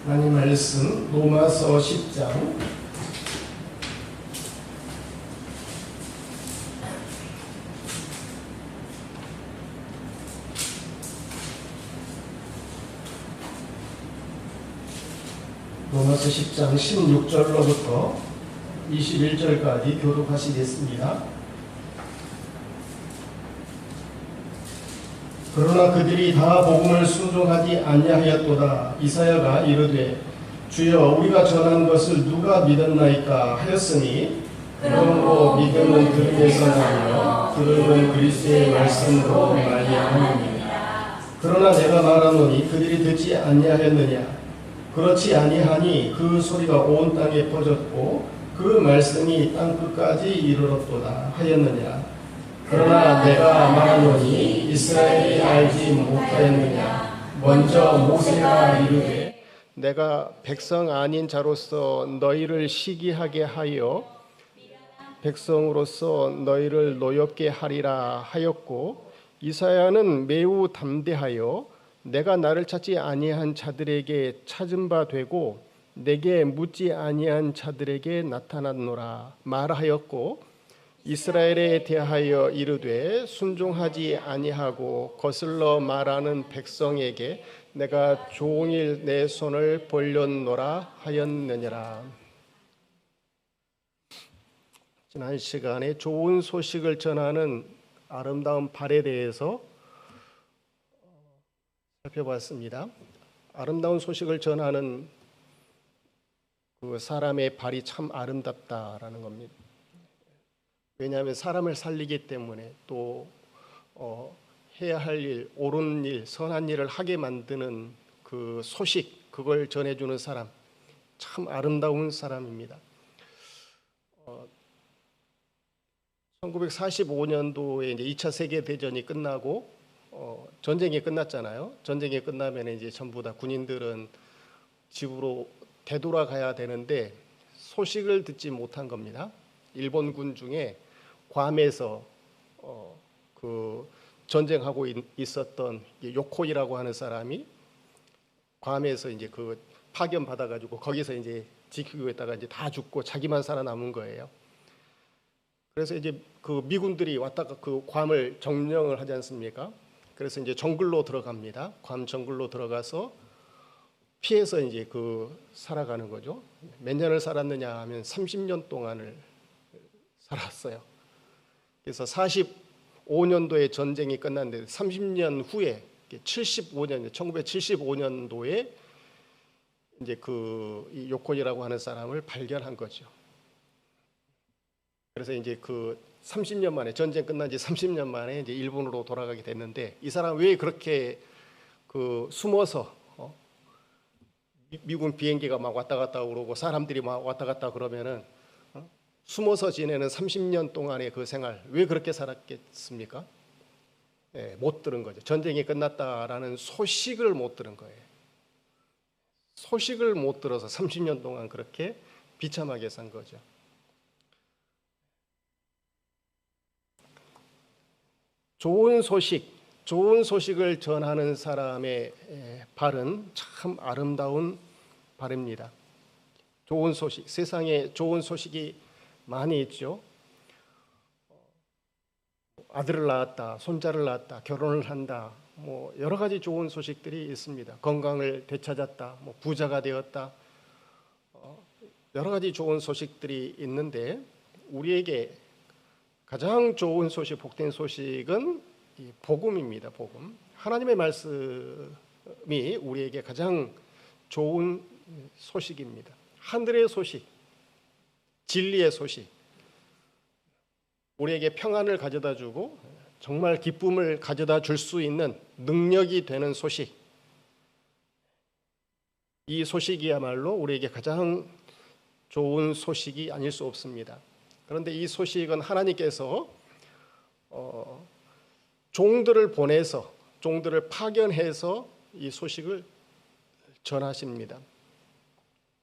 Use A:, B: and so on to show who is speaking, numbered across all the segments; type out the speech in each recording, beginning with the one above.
A: 하나님 말씀 로마서 10장 로마서 10장 16절로부터 21절까지 교독하시겠습니다. 그러나 그들이 다 복음을 순종하지 아니하였도다. 이사야가 이르되 주여 우리가 전한 것을 누가 믿었나이까 하였으니 그러므로 믿음은 들음에서 나며 들음은 그리스도의 말씀으로 말미암음이니라. 그러나 내가 말하노니 그들이 듣지 아니하였느냐. 그렇지 아니하니 그 소리가 온 땅에 퍼졌고 그 말씀이 땅끝까지 이르렀도다 하였느냐. 그러나 내가 말하노니 이스라엘이 알지 못하였느냐. 먼저 모세가 이르되 내가 백성 아닌 자로서 너희를 시기하게 하여 백성으로서 너희를 노엽게 하리라 하였고, 이사야는 매우 담대하여 내가 나를 찾지 아니한 자들에게 찾은 바 되고 내게 묻지 아니한 자들에게 나타났노라 말하였고, 이스라엘에 대하여 이르되 순종하지 아니하고 거슬러 말하는 백성에게 내가 종일 내 손을 벌렸노라 하였느니라. 지난 시간에 좋은 소식을 전하는 아름다운 발에 대해서 살펴봤습니다. 아름다운 소식을 전하는 그 사람의 발이 참 아름답다라는 겁니다. 왜냐하면 사람을 살리기 때문에 또 해야 할 일, 옳은 일, 선한 일을 하게 만드는 그 소식, 그걸 전해주는 사람, 참 아름다운 사람입니다. 1945년도에 이제 2차 세계 대전이 끝나고 전쟁이 끝났잖아요. 전쟁이 끝나면 이제 전부 다 군인들은 집으로 되돌아가야 되는데 소식을 듣지 못한 겁니다. 일본군 중에 괌에서 그 전쟁하고 있었던 요코이라고 하는 사람이 괌에서 이제 그 파견 받아가지고 거기서 이제 지키고 있다가 이제 다 죽고 자기만 살아남은 거예요. 그래서 이제 그 미군들이 왔다가 그 괌을 점령을 하지 않습니까? 그래서 이제 정글로 들어갑니다. 괌 정글로 들어가서 피해서 이제 그 살아가는 거죠. 몇 년을 살았느냐 하면 30년 동안을 살았어요. 그래서 45년도에 전쟁이 끝났는데 30년 후에 75년, 1975년도에 이제 그 요코이라고 하는 사람을 발견한 거죠. 그래서 이제 그 30년 만에 전쟁 끝난 지 30년 만에 이제 일본으로 돌아가게 됐는데, 이 사람 왜 그렇게 그 숨어서 미군 비행기가 막 왔다 갔다 그러고 사람들이 막 왔다 갔다 그러면은 숨어서 지내는 30년 동안의 그 생활 왜 그렇게 살았겠습니까? 못 들은 거죠. 전쟁이 끝났다라는 소식을 못 들은 거예요. 소식을 못 들어서 30년 동안 그렇게 비참하게 산 거죠. 좋은 소식을 전하는 사람의 발은 참 아름다운 발입니다. 좋은 소식, 세상에 좋은 소식이 많이 있죠. 아들을 낳았다, 손자를 낳았다, 결혼을 한다, 뭐 여러 가지 좋은 소식들이 있습니다. 건강을 되찾았다, 뭐 부자가 되었다, 여러 가지 좋은 소식들이 있는데, 우리에게 가장 좋은 소식, 복된 소식은 이 복음입니다. 복음. 하나님의 말씀이 우리에게 가장 좋은 소식입니다. 하늘의 소식, 진리의 소식, 우리에게 평안을 가져다 주고 정말 기쁨을 가져다 줄 수 있는 능력이 되는 소식. 이 소식이야말로 우리에게 가장 좋은 소식이 아닐 수 없습니다. 그런데 이 소식은 하나님께서 종들을 보내서, 종들을 파견해서 이 소식을 전하십니다.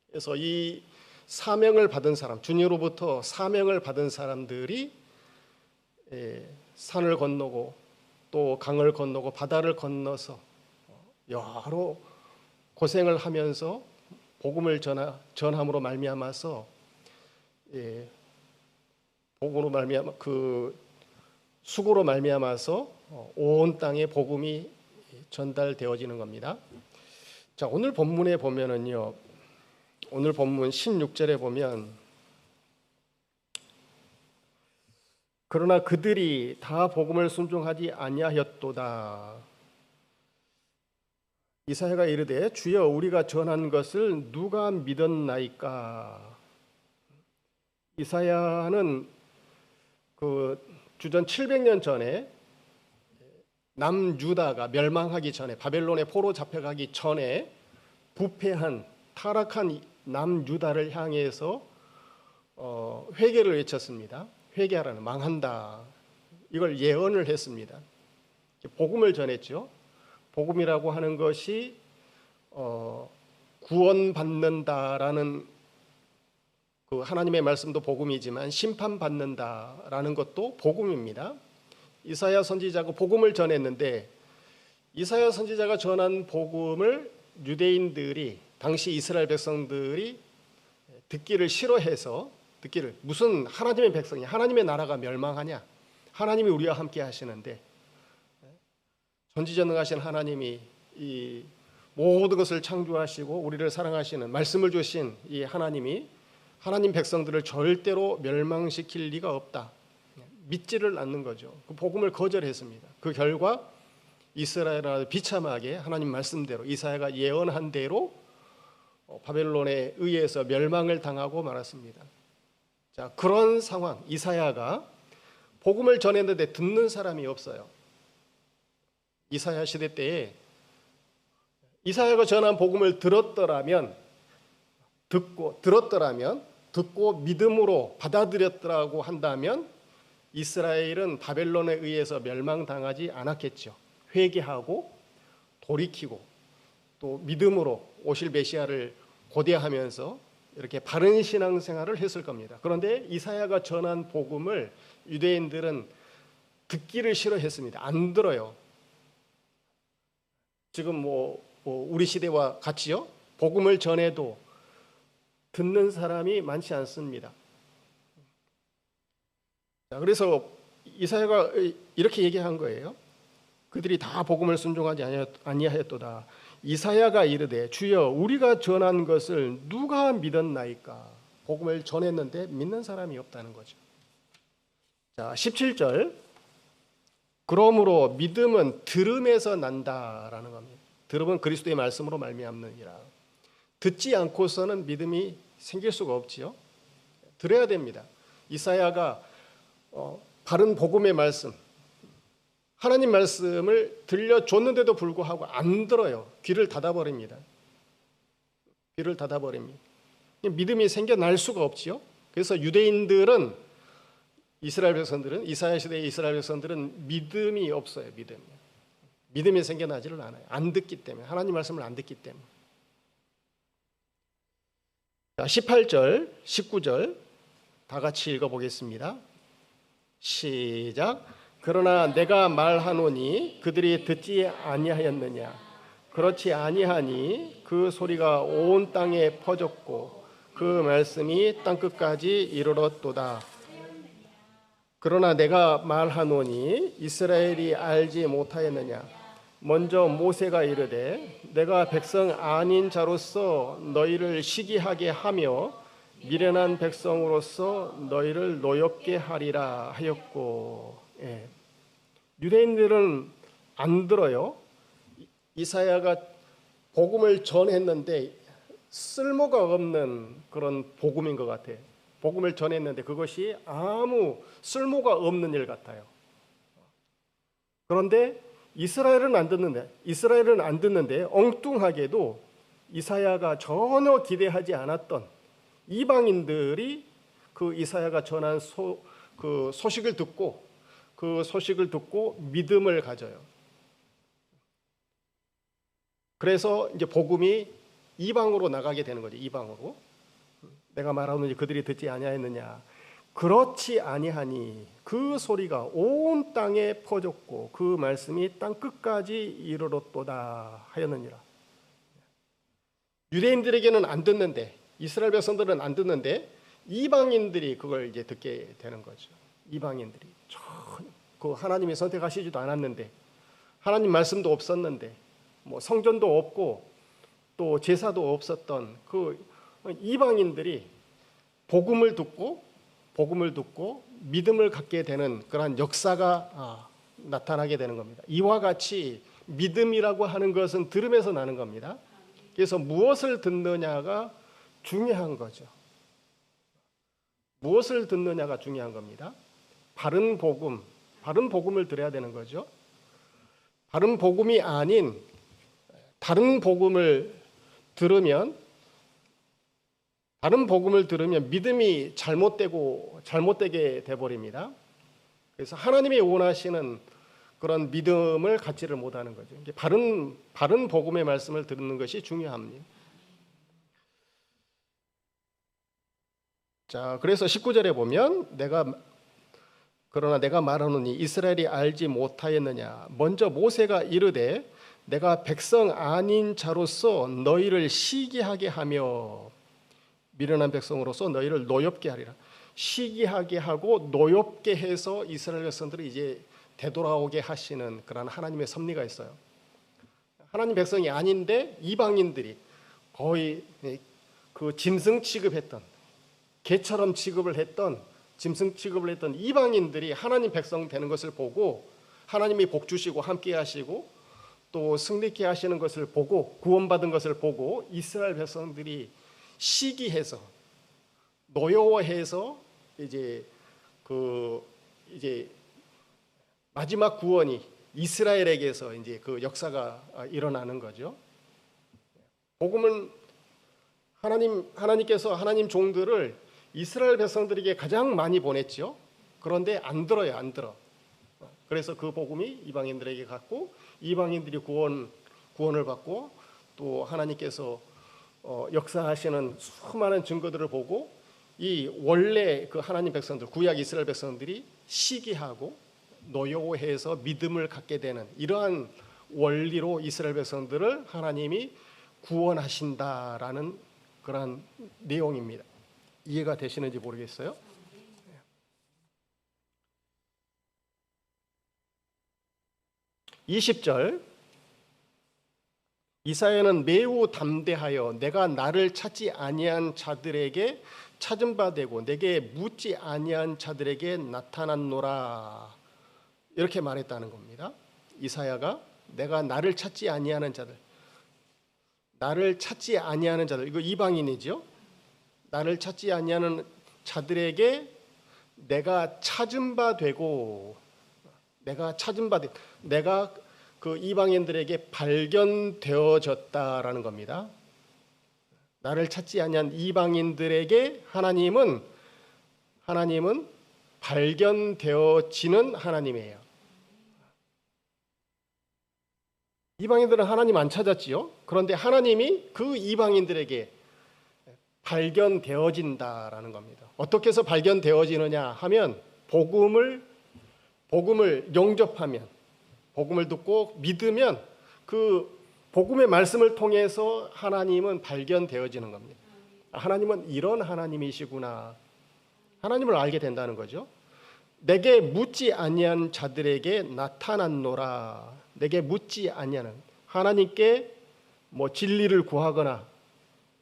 A: 그래서 이 사명을 받은 사람, 주님으로부터 사명을 받은 사람들이 산을 건너고 또 강을 건너고 바다를 건너서 여러 고생을 하면서 복음을 전함으로 말미암아서 복음으로 말미암아 그 수고로 말미암아서 온 땅에 복음이 전달되어지는 겁니다. 자, 오늘 본문에 보면은요. 오늘 본문 16절에 보면 그러나 그들이 다 복음을 순종하지 아니하였도다. 이사야가 이르되 주여 우리가 전한 것을 누가 믿었나이까. 이사야는 그 주전 700년 전에 남유다가 멸망하기 전에 바벨론의 포로 잡혀가기 전에 부패한 타락한 남유다를 향해서 회개를 외쳤습니다. 회개하라는 망한다. 이걸 예언을 했습니다. 복음을 전했죠. 복음이라고 하는 것이 구원받는다라는 그 하나님의 말씀도 복음이지만 심판받는다라는 것도 복음입니다. 이사야 선지자가 복음을 전했는데 이사야 선지자가 전한 복음을 유대인들이 당시 이스라엘 백성들이 듣기를 싫어해서 무슨 하나님의 백성이 하나님의 나라가 멸망하냐? 하나님이 우리와 함께 하시는데 전지전능하신 하나님이 이 모든 것을 창조하시고 우리를 사랑하시는 말씀을 주신 이 하나님이 하나님 백성들을 절대로 멸망시킬 리가 없다. 믿지를 않는 거죠. 그 복음을 거절했습니다. 그 결과 이스라엘은 비참하게 하나님 말씀대로 이사야가 예언한 대로 바벨론에 의해서 멸망을 당하고 말았습니다. 자, 그런 상황, 이사야가 복음을 전했는데 듣는 사람이 없어요. 이사야 시대 때에 이사야가 전한 복음을 들었더라면 듣고 믿음으로 받아들였더라고 한다면 이스라엘은 바벨론에 의해서 멸망당하지 않았겠죠. 회개하고 돌이키고 또 믿음으로 오실 메시아를 고대하면서 이렇게 바른 신앙생활을 했을 겁니다. 그런데 이사야가 전한 복음을 유대인들은 듣기를 싫어했습니다. 안 들어요. 지금 우리 시대와 같이요. 복음을 전해도 듣는 사람이 많지 않습니다. 자, 그래서 이사야가 이렇게 얘기한 거예요. 그들이 다 복음을 순종하지 아니하였도다. 이사야가 이르되 주여 우리가 전한 것을 누가 믿었나이까. 복음을 전했는데 믿는 사람이 없다는 거죠. 자, 17절. 그러므로 믿음은 들음에서 난다라는 겁니다. 들음은 그리스도의 말씀으로 말미암느니라. 듣지 않고서는 믿음이 생길 수가 없지요. 들어야 됩니다. 이사야가 바른 복음의 말씀, 하나님 말씀을 들려줬는데도 불구하고 안 들어요. 귀를 닫아버립니다. 믿음이 생겨날 수가 없지요. 그래서 유대인들은 이사야 시대의 이스라엘 백성들은 믿음이 없어요. 믿음이 생겨나지를 않아요. 안 듣기 때문에, 하나님 말씀을 안 듣기 때문에. 자, 18절, 19절 다 같이 읽어보겠습니다. 시작. 그러나 내가 말하노니 그들이 듣지 아니하였느냐. 그렇지 아니하니 그 소리가 온 땅에 퍼졌고 그 말씀이 땅끝까지 이르렀도다. 그러나 내가 말하노니 이스라엘이 알지 못하였느냐. 먼저 모세가 이르되 내가 백성 아닌 자로서 너희를 시기하게 하며 미련한 백성으로서 너희를 노엽게 하리라 하였고. 유대인들은 안 들어요. 이사야가 복음을 전했는데 쓸모가 없는 그런 복음인 것 같아요. 복음을 전했는데 그것이 아무 쓸모가 없는 일 같아요. 그런데 이스라엘은 안 듣는데 엉뚱하게도 이사야가 전혀 기대하지 않았던 이방인들이 그 이사야가 전한 그 소식을 듣고 믿음을 가져요. 그래서 이제 복음이 이방으로 나가게 되는 거죠. 이방으로. 내가 말하노니 그들이 듣지 아니하였느냐. 그렇지 아니하니 그 소리가 온 땅에 퍼졌고 그 말씀이 땅 끝까지 이르렀도다 하였느니라. 유대인들에게는 안 듣는데, 이스라엘 백성들은 안 듣는데 이방인들이 그걸 이제 듣게 되는 거죠. 이방인들이 전혀 그 하나님이 선택하시지도 않았는데, 하나님 말씀도 없었는데, 뭐 성전도 없고 또 제사도 없었던 그 이방인들이 복음을 듣고 믿음을 갖게 되는 그러한 역사가 나타나게 되는 겁니다. 이와 같이 믿음이라고 하는 것은 들음에서 나는 겁니다. 그래서 무엇을 듣느냐가 중요한 거죠. 무엇을 듣느냐가 중요한 겁니다. 바른 복음을 들어야 되는 거죠. 바른 복음이 아닌 다른 복음을 들으면 믿음이 잘못되게 돼버립니다. 그래서 하나님이 원하시는 그런 믿음을 갖지를 못하는 거죠. 바른 복음의 말씀을 듣는 것이 중요합니다. 자, 그래서 19절에 보면 그러나 내가 말하노니 이스라엘이 알지 못하였느냐. 먼저 모세가 이르되 내가 백성 아닌 자로서 너희를 시기하게 하며 미련한 백성으로서 너희를 노엽게 하리라. 시기하게 하고 노엽게 해서 이스라엘 백성들이 이제 되돌아오게 하시는 그런 하나님의 섭리가 있어요. 하나님 백성이 아닌데 이방인들이 거의 그 짐승 취급했던, 개처럼 짐승 취급을 했던 이방인들이 하나님 백성 되는 것을 보고 하나님이 복 주시고 함께 하시고 또 승리케 하시는 것을 보고 구원받은 것을 보고 이스라엘 백성들이 시기해서 노여워해서 이제 마지막 구원이 이스라엘에게서 이제 그 역사가 일어나는 거죠. 복음은 하나님께서 하나님 종들을 이스라엘 백성들에게 가장 많이 보냈죠. 그런데 안 들어. 그래서 그 복음이 이방인들에게 갔고 이방인들이 구원을 받고 또 하나님께서 역사하시는 수많은 증거들을 보고 이 원래 그 하나님 백성들, 구약 이스라엘 백성들이 시기하고 노여워해서 믿음을 갖게 되는 이러한 원리로 이스라엘 백성들을 하나님이 구원하신다라는 그런 내용입니다. 이해가 되시는지 모르겠어요. 20절 이사야는 매우 담대하여 내가 나를 찾지 아니한 자들에게 찾은 바 되고 내게 묻지 아니한 자들에게 나타났노라 이렇게 말했다는 겁니다. 이사야가 내가 나를 찾지 아니하는 자들, 이거 이방인이죠. 나를 찾지 아니하는 자들에게 내가 찾은 바 되고 내가 그 이방인들에게 발견되어졌다라는 겁니다. 나를 찾지 아니한 이방인들에게 하나님은 발견되어지는 하나님이에요. 이방인들은 하나님 안 찾았지요. 그런데 하나님이 그 이방인들에게 발견되어진다라는 겁니다. 어떻게 해서 발견되어지느냐 하면 복음을 영접하면, 복음을 듣고 믿으면 그 복음의 말씀을 통해서 하나님은 발견되어지는 겁니다. 하나님은 이런 하나님이시구나. 하나님을 알게 된다는 거죠. 내게 묻지 아니한 자들에게 나타났노라. 내게 묻지 아니하는, 하나님께 뭐 진리를 구하거나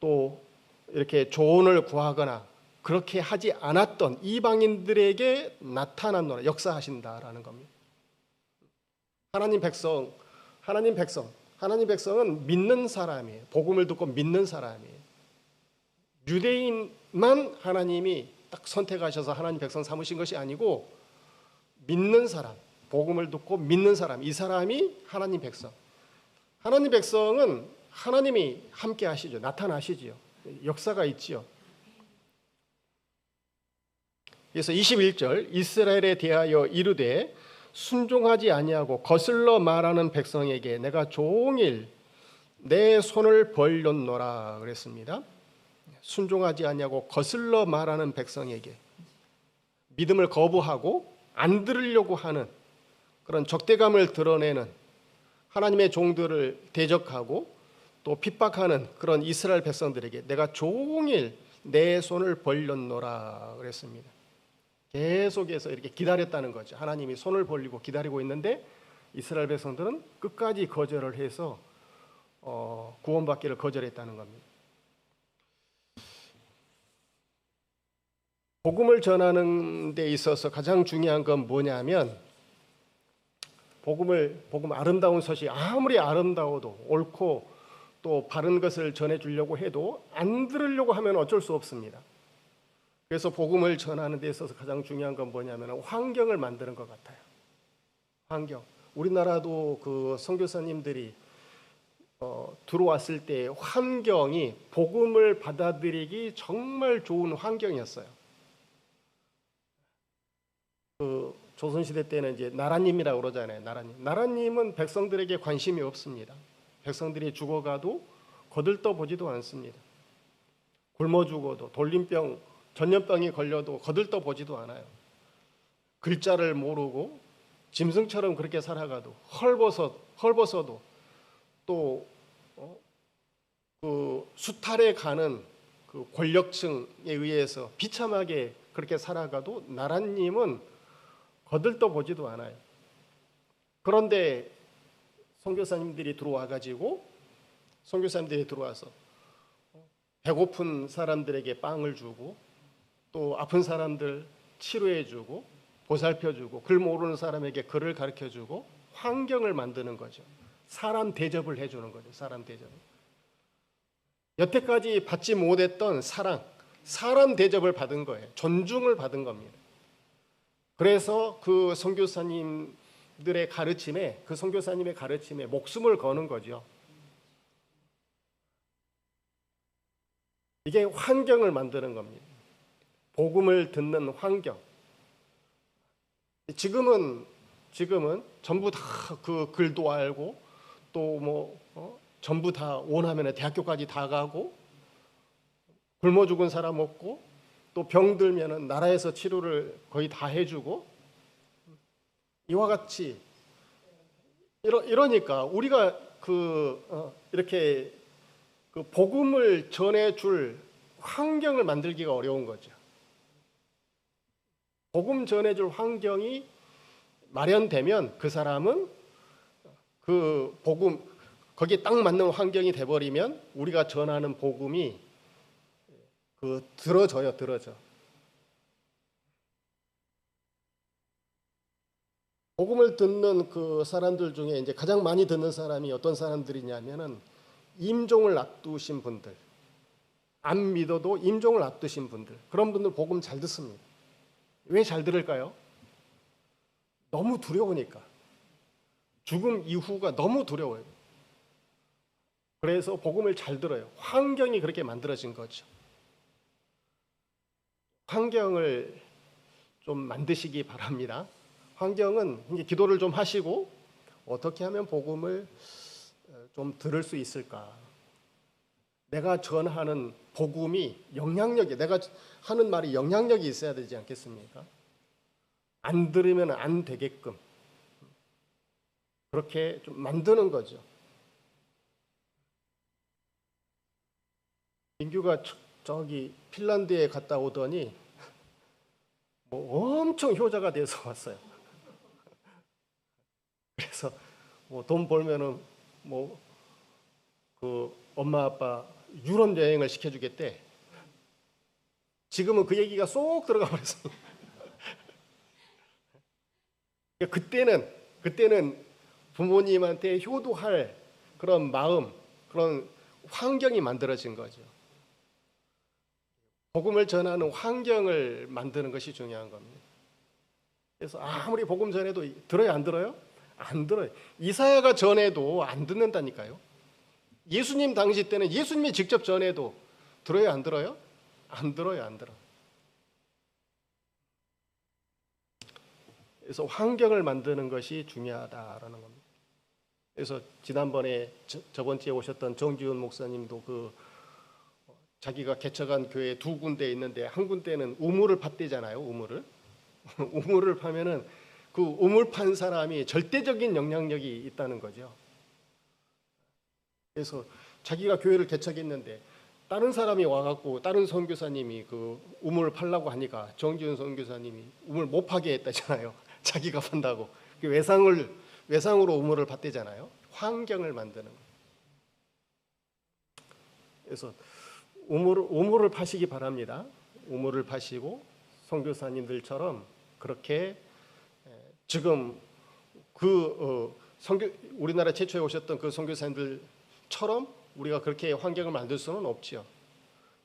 A: 또 이렇게 조언을 구하거나 그렇게 하지 않았던 이방인들에게 나타났노라, 역사하신다라는 겁니다. 하나님 백성은 믿는 사람이에요. 복음을 듣고 믿는 사람이에요. 유대인만 하나님이 딱 선택하셔서 하나님 백성 삼으신 것이 아니고 믿는 사람, 복음을 듣고 믿는 사람, 이 사람이 하나님 백성. 하나님 백성은 하나님이 함께 하시죠. 나타나시지요. 역사가 있지요. 그래서 21절 이스라엘에 대하여 이르되 순종하지 아니하고 거슬러 말하는 백성에게 내가 종일 내 손을 벌렸노라 그랬습니다. 순종하지 아니하고 거슬러 말하는 백성에게, 믿음을 거부하고 안 들으려고 하는 그런 적대감을 드러내는 하나님의 종들을 대적하고 또 핍박하는 그런 이스라엘 백성들에게 내가 종일 내 손을 벌렸노라 그랬습니다. 계속해서 이렇게 기다렸다는 거죠. 하나님이 손을 벌리고 기다리고 있는데 이스라엘 백성들은 끝까지 거절을 해서 구원받기를 거절했다는 겁니다. 복음을 전하는 데 있어서 가장 중요한 건 뭐냐면 복음 아름다운 소식 아무리 아름다워도 옳고 또 바른 것을 전해주려고 해도 안 들으려고 하면 어쩔 수 없습니다. 그래서 복음을 전하는 데 있어서 가장 중요한 건 뭐냐면 환경을 만드는 것 같아요. 환경. 우리나라도 그 선교사님들이 들어왔을 때 환경이 복음을 받아들이기 정말 좋은 환경이었어요. 그 조선시대 때는 이제 나라님이라고 그러잖아요. 나라님은 백성들에게 관심이 없습니다. 백성들이 죽어가도 거들떠보지도 않습니다. 굶어 죽어도 돌림병, 전염병이 걸려도 거들떠보지도 않아요. 글자를 모르고 짐승처럼 그렇게 살아가도 헐벗어도 또 그 수탈에 가는 그 권력층에 의해서 비참하게 그렇게 살아가도 나라님은 거들떠보지도 않아요. 그런데 선교사님들이 들어와서 배고픈 사람들에게 빵을 주고 또 아픈 사람들 치료해주고 보살펴주고 글 모르는 사람에게 글을 가르쳐주고 환경을 만드는 거죠. 사람 대접을 해주는 거죠. 사람 대접. 여태까지 받지 못했던 사람 대접을 받은 거예요. 존중을 받은 겁니다. 그래서 그 선교사님들의 가르침에, 그 선교사님의 가르침에 목숨을 거는 거죠. 이게 환경을 만드는 겁니다. 복음을 듣는 환경. 지금은 전부 다 그 글도 알고 또 전부 다 원하면 대학교까지 다 가고 굶어 죽은 사람 없고 또 병들면은 나라에서 치료를 거의 다 해주고 이와 같이 이러니까 우리가 이렇게 그 복음을 전해줄 환경을 만들기가 어려운 거죠. 복음 전해줄 환경이 마련되면 그 사람은 그 복음 거기에 딱 맞는 환경이 돼버리면 우리가 전하는 복음이 들어져. 복음을 듣는 그 사람들 중에 이제 가장 많이 듣는 사람이 어떤 사람들이냐면은 임종을 앞두신 분들, 안 믿어도 임종을 앞두신 분들, 그런 분들 복음 잘 듣습니다. 왜 잘 들을까요? 너무 두려우니까. 죽음 이후가 너무 두려워요. 그래서 복음을 잘 들어요. 환경이 그렇게 만들어진 거죠. 환경을 좀 만드시기 바랍니다. 환경은 이제 기도를 좀 하시고 어떻게 하면 복음을 좀 들을 수 있을까? 내가 전하는 복음이 내가 하는 말이 영향력이 있어야 되지 않겠습니까? 안 들으면 안 되게끔 그렇게 좀 만드는 거죠. 민규가 저기 핀란드에 갔다 오더니 엄청 효자가 돼서 왔어요. 그래서 돈 벌면은 그 엄마 아빠 유럽 여행을 시켜주겠대. 지금은 그 얘기가 쏙 들어가 버렸습니다. 그때는 부모님한테 효도할 그런 마음, 그런 환경이 만들어진 거죠. 복음을 전하는 환경을 만드는 것이 중요한 겁니다. 그래서 아무리 복음 전해도 들어요, 안 들어요? 안 들어요. 이사야가 전해도 안 듣는다니까요. 예수님 당시 때는 예수님이 직접 전해도 들어요, 안 들어요? 안 들어요, 안 들어. 그래서 환경을 만드는 것이 중요하다라는 겁니다. 그래서 지난번에 저번 주에 오셨던 정지훈 목사님도 자기가 개척한 교회 두 군데 있는데 한 군데는 우물을 팠대잖아요. 우물을 파면은 그 우물 판 사람이 절대적인 영향력이 있다는 거죠. 그래서 자기가 교회를 개척했는데 다른 사람이 와갖고 다른 선교사님이 그 우물을 팔라고 하니까 정지훈 선교사님이 우물 못 파게 했다잖아요. 자기가 판다고. 그 외상으로 우물을 팠대잖아요. 환경을 만드는 거예요. 그래서 우물을 파시기 바랍니다. 우물을 파시고 선교사님들처럼 그렇게 지금 우리나라 최초에 오셨던 그 선교사님들처럼 우리가 그렇게 환경을 만들 수는 없죠.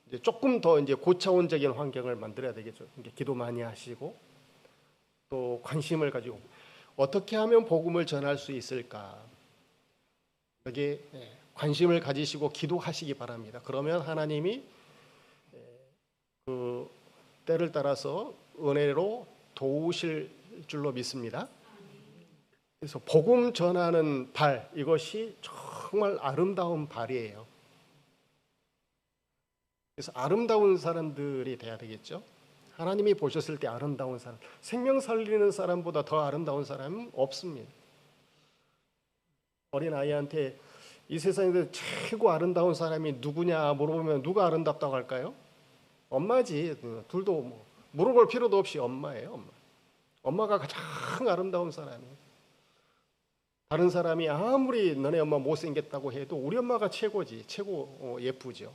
A: 이제 조금 더 이제 고차원적인 환경을 만들어야 되겠죠. 기도 많이 하시고 또 관심을 가지고 어떻게 하면 복음을 전할 수 있을까? 여기에 관심을 가지시고 기도하시기 바랍니다. 그러면 하나님이 그 때를 따라서 은혜로 도우실 줄로 믿습니다. 그래서 복음 전하는 발, 이것이 정말 아름다운 발이에요. 그래서 아름다운 사람들이 돼야 되겠죠. 하나님이 보셨을 때 아름다운 사람, 생명 살리는 사람보다 더 아름다운 사람은 없습니다. 어린 아이한테 이 세상에서 최고 아름다운 사람이 누구냐 물어보면 누가 아름답다고 할까요? 엄마지. 둘도 뭐 물어볼 필요도 없이 엄마예요. 엄마가 가장 아름다운 사람이에요. 다른 사람이 아무리 너네 엄마 못생겼다고 해도 우리 엄마가 최고지. 최고 예쁘죠.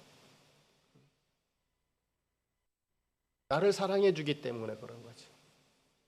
A: 나를 사랑해 주기 때문에 그런 거지.